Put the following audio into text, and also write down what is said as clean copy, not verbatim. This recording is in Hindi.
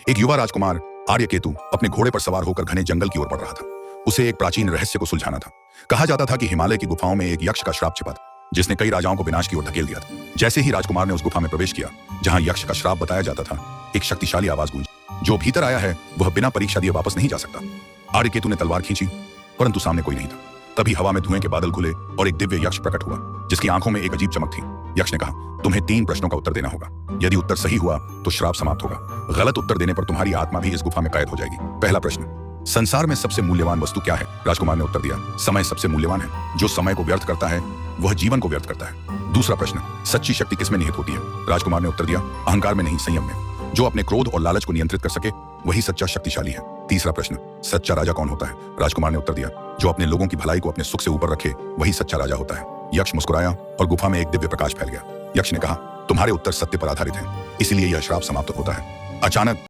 एक युवा राजकुमार आर्यकेतु अपने घोड़े पर सवार होकर घने जंगल की ओर बढ़ रहा था। उसे एक प्राचीन रहस्य को सुलझाना था। कहा जाता था कि हिमालय की गुफाओं में एक यक्ष का श्राप छिपा था, जिसने कई राजाओं को विनाश की ओर धकेल दिया था। जैसे ही राजकुमार ने उस गुफा में प्रवेश किया जहां यक्ष का श्राप बताया जाता था, एक शक्तिशाली आवाज गूंजी, जो भीतर आया है वह बिना परीक्षा दिए वापस नहीं जा सकता। आर्यकेतु ने तलवार खींची, परंतु सामने कोई नहीं था। तभी हवा में धुएं के बादल खुले और एक दिव्य यक्ष प्रकट हुआ, जिसकी आंखों में एक अजीब चमक थी। यक्ष ने कहा, तुम्हें 3 प्रश्नों का उत्तर देना होगा। यदि उत्तर सही हुआ तो श्राप समाप्त होगा, गलत उत्तर देने पर तुम्हारी आत्मा भी इस गुफा में कैद हो जाएगी। पहला प्रश्न, संसार में सबसे मूल्यवान वस्तु क्या है? राजकुमार ने उत्तर दिया, समय सबसे मूल्यवान है। जो समय को व्यर्थ करता है वह जीवन को व्यर्थ करता है। दूसरा प्रश्न, सच्ची शक्ति किसमें निहित होती है? राजकुमार ने उत्तर दिया, अहंकार में नहीं, संयम में। जो अपने क्रोध और लालच को नियंत्रित कर सके वही सच्चा शक्तिशाली है। तीसरा प्रश्न, सच्चा राजा कौन होता है? राजकुमार ने उत्तर दिया, जो अपने लोगों की भलाई को अपने सुख से ऊपर रखे वही सच्चा राजा होता है। यक्ष मुस्कुराया और गुफा में एक दिव्य प्रकाश फैल गया। यक्ष ने कहा, तुम्हारे उत्तर सत्य पर आधारित हैं, इसलिए यह श्राप समाप्त होता है। अचानक